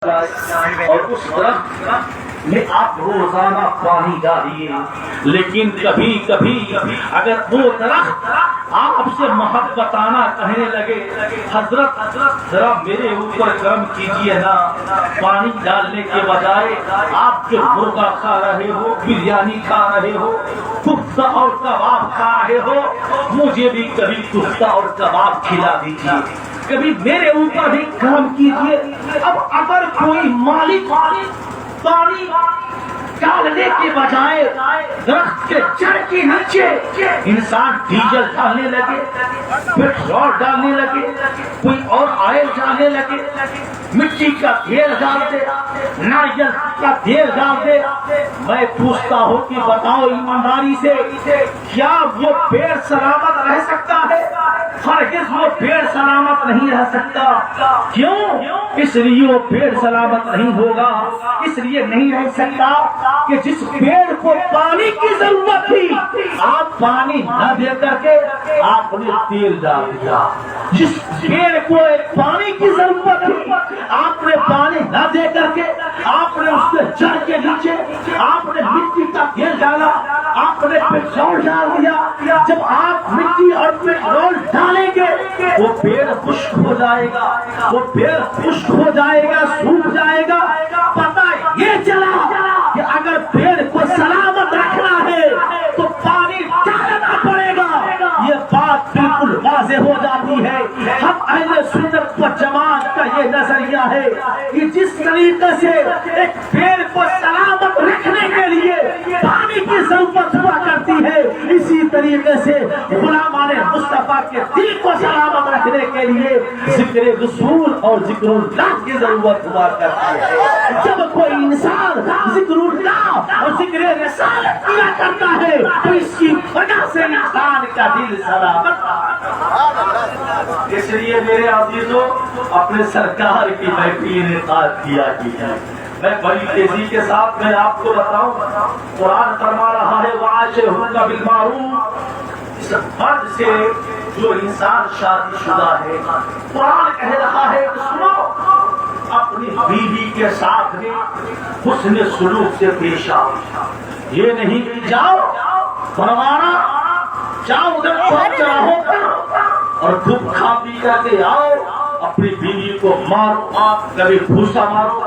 اور اس درخت میں آپ روزانہ پانی ڈالیے، لیکن کبھی کبھی اگر وہ درخت آپ سے محبتانہ کہنے لگے حضرت ذرا میرے اوپر کرم کیجیے نا، پانی ڈالنے کے بجائے آپ جو مرغا کھا رہے ہو، بریانی کھا رہے ہو، کفتہ اور کباب کھا رہے ہو، مجھے بھی کبھی کفتہ اور کباب کھلا دیجیے، کبھی میرے اوپر بھی کرم کیجیے۔ اب اگر کوئی مالک پانی ڈالنے کے بجائے درخت کے جڑ کے نیچے انسان ڈیزل ڈالنے لگے، پیٹرول ڈالنے لگے، کوئی اور آئل ڈالنے لگے، مٹی کا تیل ڈال دے، ناریل کا تیل ڈال دے، میں پوچھتا ہوں کہ بتاؤ ایمانداری سے کیا وہ پیڑ سلامت رہ سکتا ہے؟ ہرگز وہ پیڑ سلامت نہیں رہ سکتا۔ کیوں؟ اس لیے وہ پیڑ سلامت نہیں ہوگا، اس لیے نہیں رہ سکتا کہ جس پیڑ کو پانی کی ضرورت تھی آپ پانی نہ دے کر کے آپ نے تیل ڈال دیا، جس پیڑ کو پانی کی ضرورت تھی آپ نے پانی نہ دے کر کے آپ نے اس کے جڑ کے نیچے آپ نے مٹی کا تیل ڈالا، آپ نے پیٹرول ڈال دیا۔ جب آپ مٹی اور پیٹرول ڈالیں گے وہ پیڑ خشک ہو جائے گا، وہ پیڑ خشک ہو جائے گا، سوکھ جائے گا۔ پتہ یہ چلا کہ اگر پیڑ کو سلامت رکھنا ہے تو پانی ڈالنا پڑے گا۔ یہ بات بالکل واضح ہو جاتی ہے۔ ہم اہل سنت و جماعت کا یہ نظریہ ہے کہ جس طریقے سے ایک پیڑ کو سلامت رکھنے کے لیے پانی کی ضرورت ہوا کرتی ہے، اسی طریقے سے غلامان مصطفیٰ کے دل کو سلامت رکھنے کے لیے ذکر رسول اور ذکر اللہ کی ضرورت ہوا کرتی ہے۔ جب کوئی انسان ذکر اللہ اور ذکر رسالت کیا کرتا ہے تو اس کی وجہ سے انسان کا دل سلامت رہتا ہے۔ اس لیے میرے عزیزوں اپنے سرکار کی محفل انعقاد کیا کی ہے۔ میں بڑی تیزی کے ساتھ میں آپ کو بتاؤں، قرآن فرما رہا ہے وَعَاشِرْهُنَّ بِالْمَعْرُوفِ، اس مرد سے جو انسان شادی شدہ ہے، قرآن کہہ رہا ہے کہ سنو اپنی بیوی کے ساتھ میں حسن سلوک سے پیش آؤ، یہ نہیں کہ جاؤ فرمانا جاؤ ادھر پہنچ رہو اور خوب کھا پی کر کے آؤ، اپنی بیوی کو مارو، کبھی بھوسا مارو،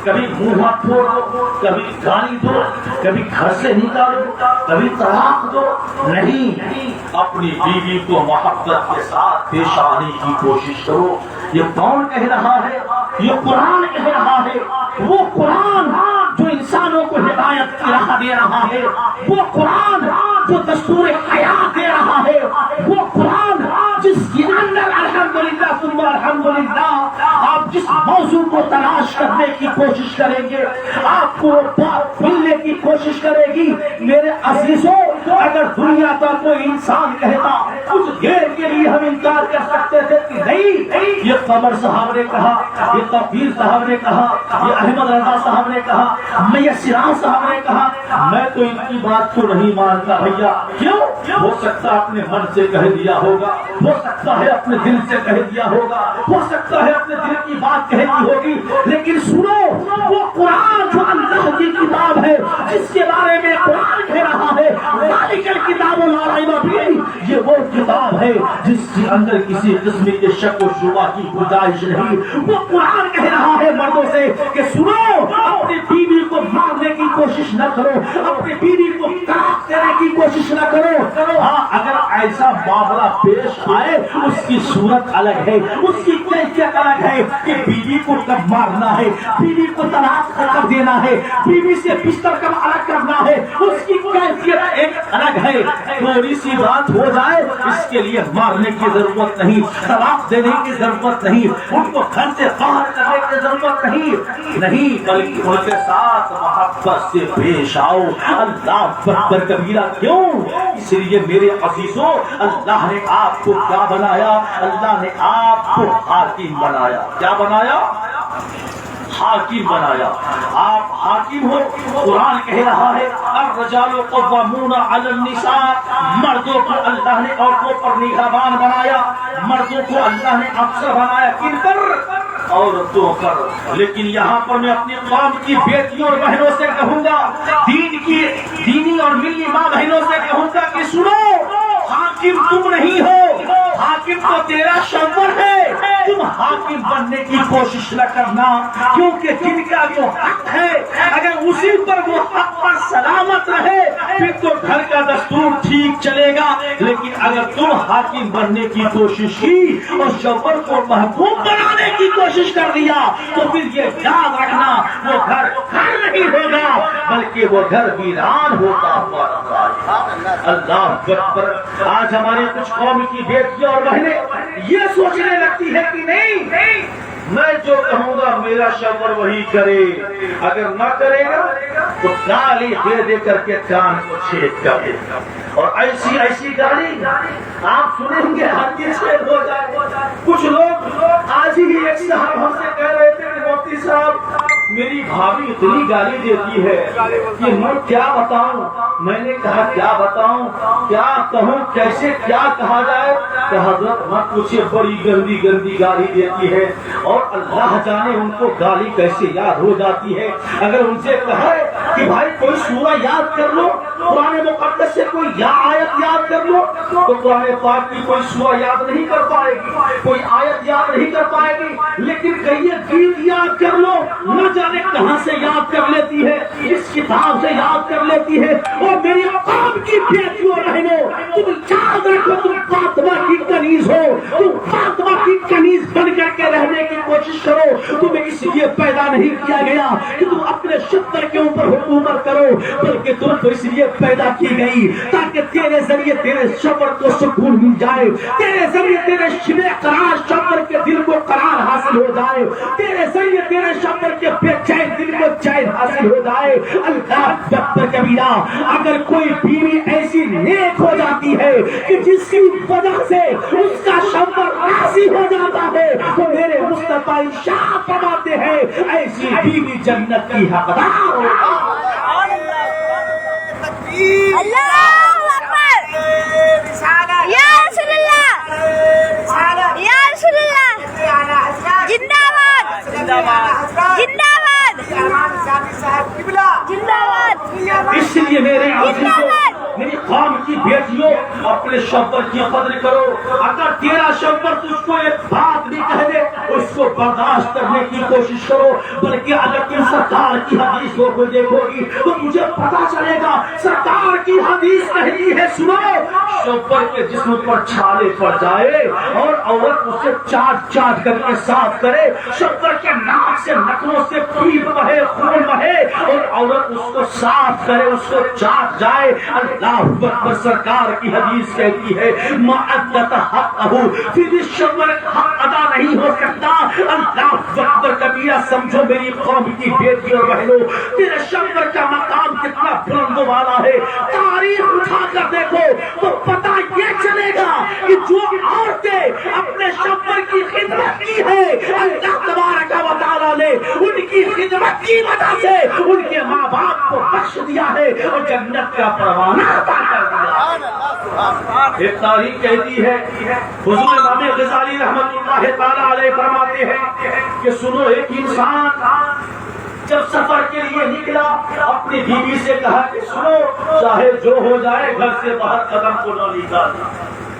کبھی منہ ہاتھ پھوڑو، کبھی گالی دو، کبھی گھر سے نکالو، کبھی طلاق دو، نہیں، اپنی بیوی کو محبت کے ساتھ پیش آنے کی کوشش کرو۔ یہ کون کہہ رہا ہے؟ یہ قرآن کہہ رہا ہے، وہ قرآن جو انسانوں کو ہدایت کی راہ دے رہا ہے، وہ قرآن جو دستور حیات دے رہا ہے، وہ قرآن جس کے اندر الحمدللہ ثم الحمدللہ آپ جس موضوع کو تلاش کرنے کی کوشش کریں گے آپ کو ملنے کی کوشش کرے گی۔ میرے عزیزوں اگر دنیا کا کوئی انسان کہتا کچھ دیر کے لیے ہم انکار کر سکتے تھے کہ نہیں، یہ قمر صاحب نے کہا، یہ توفیق صاحب نے کہا، یہ احمد رضا صاحب نے کہا، میسر صاحب نے کہا، میں تو ان کی بات کو نہیں مانتا بھیا۔ کیوں؟ ہو سکتا اپنے من سے کہہ دیا ہوگا، ہو سکتا ہے اپنے دل سے کہہ دیا ہوگا، ہو سکتا ہے اپنے دل کی بات کہہ دی ہوگی، لیکن سنو وہ قرآن جو اللہ کی کتاب ہے جس کے بارے میں قرآن کہہ رہا ہے ذالک الکتاب لا ریب فیہ، یہ وہ کتاب ہے جس کے اندر کسی قسم کے شک و شبہ کی گنجائش نہیں۔ وہ قرآن کہہ رہا ہے مردوں سے کہ سنو اپنی بیوی کو مارنے کی کوشش نہ کرو، اپنی بیوی کو طلاق دینے کی کوشش نہ کرو۔ ہاں اگر ایسا معاملہ پیش آئے اس کی صورت الگ ہے، اس کی کیفیت الگ ہے کہ بیوی کو کب مارنا ہے، بیوی کو طلاق کر دینا ہے، بیوی سے بستر کب الگ کرنا ہے، اس کی کیفیت ایک الگ ہے۔ تھوڑی سی بات ہو جائے اس کے لیے مارنے کی ضرورت نہیں، طلاق دینے کی ضرورت نہیں، ان کو گھر سے باہر کرنے کی ضرورت نہیں، بلکہ ان کے ساتھ محبت سے پیش آؤ۔ اللہ اکبر کبیرہ۔ کیوں؟ اس لیے میرے عزیزوں اللہ نے آپ کو کیا بنایا؟ اللہ نے آپ کو حاکم بنایا۔ کیا بنایا؟ حاکم بنایا۔ آپ حاکم ہو۔ قرآن کہہ رہا ہے الرجال قوامون علی النساء، مردوں کو اللہ نے عورتوں پر نگہبان بنایا، مردوں کو اللہ نے افسر بنایا۔ کن پر؟ عورتوں پر۔ لیکن یہاں پر میں اپنی قوم کی بیٹیوں اور بہنوں سے کہوں گا، دینی اور ملی ماں بہنوں سے کہوں گا کہ سنو، حاکم تم نہیں ہو، حاکم تو تیرا شوہر ہے۔ تم حاکم بننے کی کوشش نہ کرنا، کیونکہ جن کا جو حق ہے اگر اسی پر وہ حق پر سلامت رہے پھر تو گھر کا دستور ٹھیک چلے گا۔ لیکن اگر تم حاکم بننے کی کوشش کی اور شوہر کو محکوم بنانے کی کوشش کر دیا تو پھر یہ یاد رکھنا، وہ گھر نہیں ہوگا بلکہ وہ گھر ویران ہوتا ہوا رہا۔ اللہ اکبر۔ آج ہماری کچھ قوم کی بیٹیاں اور بہنیں یہ سوچنے لگتی ہے کہ نہیں، میں جو کہوں گا میرا شوہر وہی کرے، اگر نہ کرے گا تو گالی دے دے کر کے کان کو چھید کر دے گا۔ اور ایسی گالی آپ سنیں گے ہر چیز چھید ہو جائے۔ کچھ لوگ آج ہی ایک صاحب ہم سے کہہ رہے تھے کہ مفتی صاحب میری بھابھی اتنی گالی دیتی ہے کہ میں کیا بتاؤں۔ میں نے کہا کیا بتاؤں، کیا کہوں، کیسے کیا کہا جائے؟ کہ حضرت مت پوچھے، بڑی گندی گندی گالی دیتی ہے اور اللہ جانے ان کو گالی کیسے یاد ہو جاتی ہے۔ اگر ان سے کہے کہ بھائی کوئی سورہ یاد کر لو، قرآن مقدس سے کوئی آیت یاد کر لو، تو قرآن پاک کی کوئی سورہ یاد نہیں کر پائے گی، کوئی آیت یاد نہیں کر پائے گی۔ لیکن کہیے گیت یاد کر لو، نہ جانے کہاں سے یاد کر لیتی ہے، اس کتاب سے یاد کر لیتی ہے۔ اور میری قوم کی بیٹیوں رہنو، تم یاد رکھو تم فاطمہ کی کنیز ہو، تم فاطمہ کی کنیز بن کر کے رہنے کی کوشش کرو۔ تمہیں اس لیے پیدا نہیں کیا گیا کہ تم اپنے شطر کے اوپر حکومت کرو، بلکہ تم کو اس لیے پیدا کی گئی تاکہ تیرے ذریعے تیرے شوہر کو سکون مل جائے، تیرے ذریعے تیرے شبے قرار شوہر کے دل کو قرار حاصل ہو جائے، تیرے ذریعے تیرے شوہر کے بے چین دل کو چین حاصل ہو جائے۔ اللہ اکبر کبیرہ۔ اگر کوئی بیوی ایسی نیک ہو جاتی ہے کہ جس کی وجہ سے اس کا شوہر راضی ہو جاتا ہے تو میرے مصطفیٰ ارشاد فرماتے ہیں ایسی بیوی جنت کی حقدار ہوگی۔ اللہ اکبر، یا رسول اللہ، یا رسول اللہ، زندہ باد، زندہ باد، زندہ باد۔ اس لیے میرے عزیزوں، میری قوم کی بیٹیوں، اپنے شوہر کی قدر کرو۔ اگر تیرا شوہر تجھ کو ایک بات بھی کہہ دے اس کو برداشت کرنے کی کوشش کرو، بلکہ اگر تم سرکار کی حدیثوں کو دیکھو گی تو تجھے پتا چلے گا سرکار کی حدیث کہتی ہے، سنو، شوہر کے جسم پر چھالے پڑ جائے اور عورت اسے چاٹ چاٹ کر کے صاف کرے، شوہر کے ناک سے نکنوں سے پیپ بہے، خون بہے اور عورت اس کو صاف کرے، اس کو چاٹ جائے۔ اللہ اکبر۔ سرکار کی حدیث کہتی ہے معدت حقہ، پھر شوہر حق ادا نہیں ہو سکتا۔ اللہ اکبر کبیرہ۔ سمجھو میری قوم کی بیٹی اور بہنوں، تیرے شوہر کا مقام کتنا بلند والا ہے۔ تاریخ اٹھا کر دیکھو تو پتہ یہ چلے گا کہ جو عورتیں اپنے شوہر کی خدمت کی ہے اللہ تبارک و تعالیٰ نے ان کی خدمت کی وجہ سے ان کے ماں باپ کو بخش دیا ہے اور جنت کا پروانہ عطا کر دیا۔ ایک تاریخ کہتی ہے، حضور امام غزالی رحمۃ اللہ تعالیٰ علیہ فرماتے ہیں کہ سنو، ایک انسان جب سفر کے لیے نکلا اپنی بیوی سے کہا کہ سنو، چاہے جو ہو جائے گھر سے باہر قدم کو نہ نکالنا۔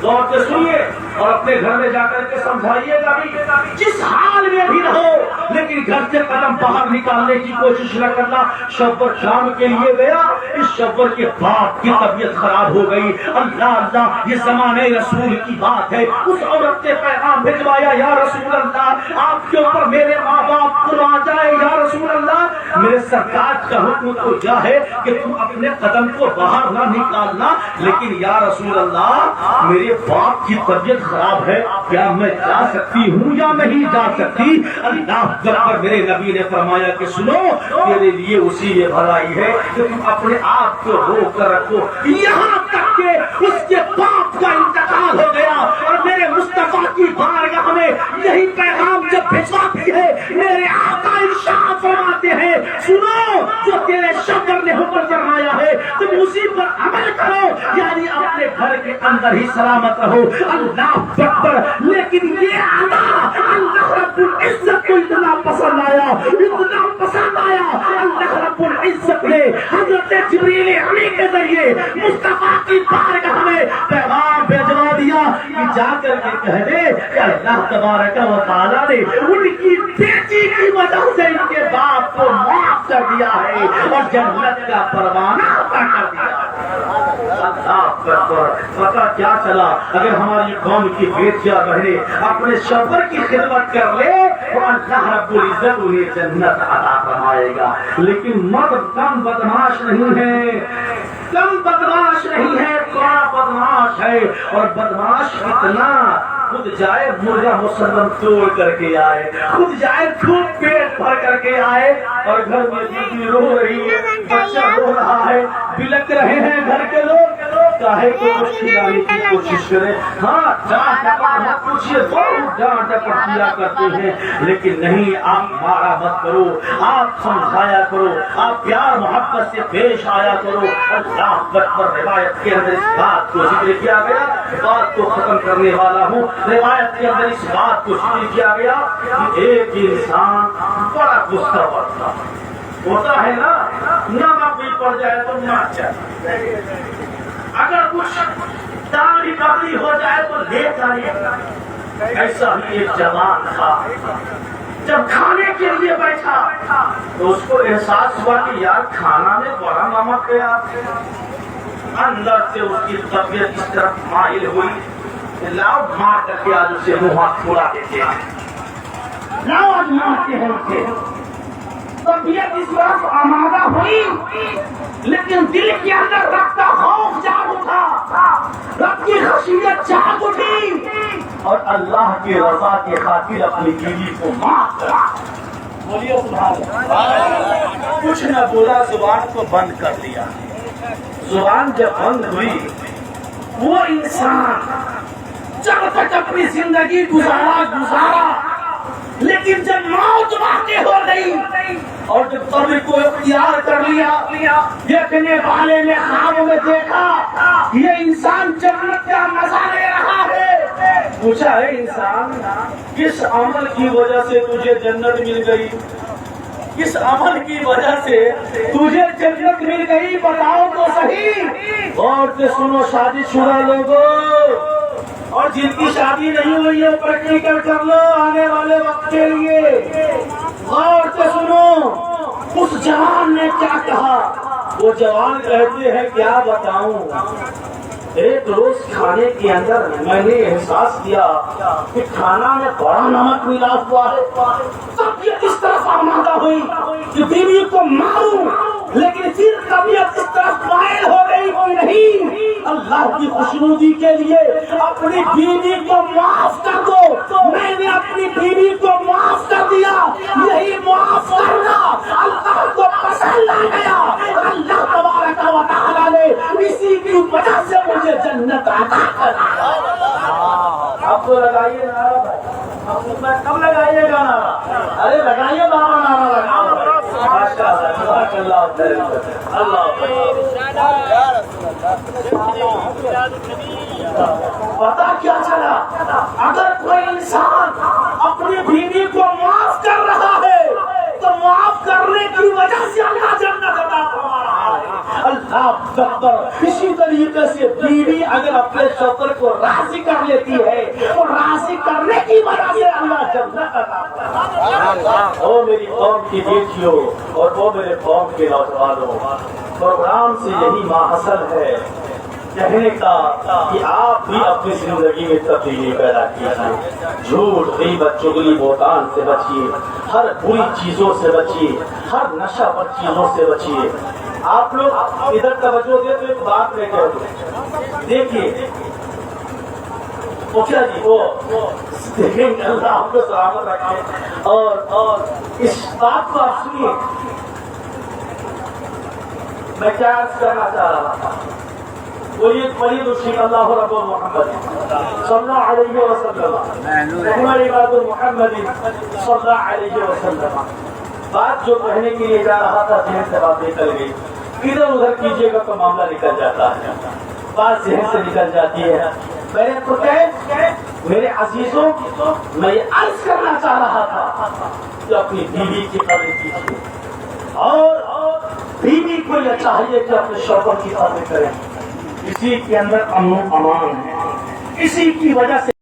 غور سے سنیے اور اپنے گھر میں جا کر کے سمجھائیے گا بھی، جس حال میں بھی رہو لیکن گھر سے قدم باہر نکالنے کی کوشش نہ کرنا۔ شوہر شام کے لیے گیا، اس شوہر کے باپ کی طبیعت خراب ہو گئی۔ اللہ اللہ، یہ زمانے رسول کی بات ہے۔ اس عورت نے پیغام بھجوایا، یا رسول اللہ آپ کے اوپر میرے ماں باپ قربان جائے، یا رسول اللہ میرے سرکار کا حکم تو کیا ہے کہ تم اپنے قدم کو باہر نہ نکالنا، لیکن یا رسول اللہ میرے باپ کی طبیعت خراب ہے، کیا میں جا سکتی ہوں یا نہیں جا سکتی؟ اللہ اکبر۔ میرے نبی نے فرمایا کہ سنو، تیرے لیے اسی لیے بھلائی ہے کہ تم اپنے آپ کو روک کر رکھو۔ یہاں تک کہ اس کے باپ کا انتقال ہو گیا اور میرے مصطفیٰ کی بارگاہ میں یہی پیغام جب بھجواتی ہے، میرے آقا ارشاد فرماتے فرماتے ہیں سنو جو تیرے شوہر نے حکم فرمایا ہے تم اسی پر عمل کرو، یعنی اپنے گھر کے اندر ہی سلامت رہو۔ اللہ اکبر! لیکن یہ اللہ رب العزت کو اتنا پسند آیا، اتنا پسند آیا، اللہ رب العزت نے حضرت جبریل امین کے ذریعے مصطفیٰ کی بارگاہ میں پیغام بھیجوا دیا کہ جا کر کے کہہ دے کہ اللہ تبارک و تعالیٰ نے ان کی بیٹی کی وجہ سے ان کے باپ کو معاف کر دیا ہے اور جنت کا پروانہ عطا کر دیا۔ اللہ اکبر! پتہ کیا چلا؟ اگر ہماری قوم کی بیٹیاں بہنیں اپنے شوہر کی خدمت کر لے تو اللہ رب العزت انہیں جنت عطا فرمائے گا۔ لیکن مرد کم بدماش نہیں ہے، کم بدماش نہیں ہے، بڑا بدماش ہے، اور بدماش اتنا خود جائے مرغا مسلم توڑ کر کے آئے، خود جائے خوب پیٹ بھر کر کے آئے، اور گھر میں بیوی رو رہی ہے، بچہ رو رہا ہے، بلک رہے ہیں گھر کے لوگ، چاہے کو کچھ کھلانے کی کوشش کرے، ہاں ڈانٹ ڈپٹ مت پوچھیے، بہت ڈانٹ ڈپٹ کیا کرتے ہیں، لیکن نہیں، آپ مارا مت کرو، آپ سمجھایا کرو، آپ پیار محبت سے پیش آیا کرو۔ اللہ اکبر! روایت کے اندر اس بات کو ذکر کیا گیا، بات کو ختم کرنے والا ہوں، روایت کے اندر اس بات کو ذکر کیا گیا کہ ایک انسان بڑا غصہ پڑتا ہوتا ہے نا، نمک بھی پڑ جائے تو مر جائے، اگر کچھ داڑھی کبھی ہو جائے تو لے جائے۔ ایسا ہی ایک جوان تھا، جب کھانے کے لیے بیٹھا تو اس کو احساس ہوا کہ یار کھانا میں بڑا نمک ہے، اندر سے اس کی طبیعت اس طرف مائل ہوئی کہ لاؤ مار کر کے آج اسے منہ ہاتھ چھوڑا دیتے ہیں، لاؤ آج مارتے ہیں اسے۔ طبیعت اس طرف آمادہ ہوئی، لیکن دل کے اندر رب کا خوف جاگ اٹھا، رب کی خشیت جاگ اٹھی، اور اللہ کی رضا کے خاطر اپنی بیوی کو معاف کرا۔ بولیے سبحان اللہ! کچھ نہ بولا، زبان کو بند کر لیا۔ زبان جب بند ہوئی، وہ انسان جب تک اپنی زندگی گزارا، لیکن جب موت واقع ہو گئی اور جب قبر کو اختیار کر لیا، دیکھنے والے نے خواب میں دیکھا یہ انسان جنت کا مزہ لے رہا ہے۔ پوچھا ہے انسان کس عمل کی وجہ سے تجھے جنت مل گئی؟ کس عمل کی وجہ سے تجھے جنت مل گئی؟ بتاؤ تو صحیح۔ غور سے سنو شادی شدہ لوگوں، اور جن کی شادی نہیں ہوئی ہے پریکٹیکل کر لو آنے والے وقت کے لیے۔ غور سے سنو، اس جوان نے کیا کہا؟ وہ جوان کہتے ہیں کیا بتاؤں، ایک روز کھانے کے اندر میں نے احساس کیا کہ کھانا میں بڑا نمک ملا ہوا ہے، طبیعت اس طرف آمادہ ہوئی کہ بیوی کو ماروں، لیکن پھر طبیعت اس طرف مائل ہو گئی کوئی نہیں، اللہ کی خوشنودی کے لیے اپنی بیوی کو معاف کر دو۔ میں نے اپنی بیوی کو معاف کر دیا، یہی معاف کرنا اللہ کو پسند آ گیا، اللہ تبارک و تعالیٰ نے اسی کی وجہ سے مجھے جنت عطا کر دیا۔ اب تو لگائیے نعرہ بھائی، کب لگائیے گا نعرہ؟ ارے لگائیے بابا نعرہ، لگاؤ۔ پتا کیا چلا؟ اگر کوئی انسان اپنی بیوی کو معاف کر رہا ہے تو معاف کرنے کی وجہ سے اللہ جنت عطا فرما رہا ہے۔ اللہ اکبر! اسی طریقے سے بیوی اگر اپنے شوہر کو راضی کر لیتی ہے اور راضی کرنے کی وجہ سے اللہ جنت عطا فرما۔ او میری قوم کی بیٹیوں اور وہ میرے قوم کے نوجوانوں، پروگرام سے یہی ماحصل ہے کہنے کا کہ آپ بھی اپنی زندگی میں تبدیلی پیدا کیجیے، جھوٹ غیبت چغلی بہتان سے بچیے، ہر بری چیزوں سے بچیے، ہر نشہ پر چیزوں سے بچیے۔ آپ لوگ ادھر توجہ دے تو ایک بات لے کے دیکھیے، کیا جی وہ دیکھیں گے، اللہ آپ کو سلامت رکھے، اور اس بات کو آپ سنیے، میں کیا عرض کرنا چاہ رہا تھا؟ ولید الشیخ اللہ رب محمد صلی اللہ علیہ وسلم، محمد عباد محمد صلی اللہ علیہ وسلم، بات جو کہنے کے لیے جا رہا تھا ذہن سے بات نکل گئی. ادھر ادھر کیجیے گا تو معاملہ نکل جاتا ہے, بات ذہن سے نکل جاتی ہے. میں نے تو میرے عزیزوں میں یہ عرض کرنا چاہ رہا تھا کہ اپنی بیوی کی قدر کیجیے, اور بیوی کو یہ چاہیے کہ اپنے شوہر کی قدر کریں. اسی کے اندر امن و امان ہے, اسی کی وجہ سے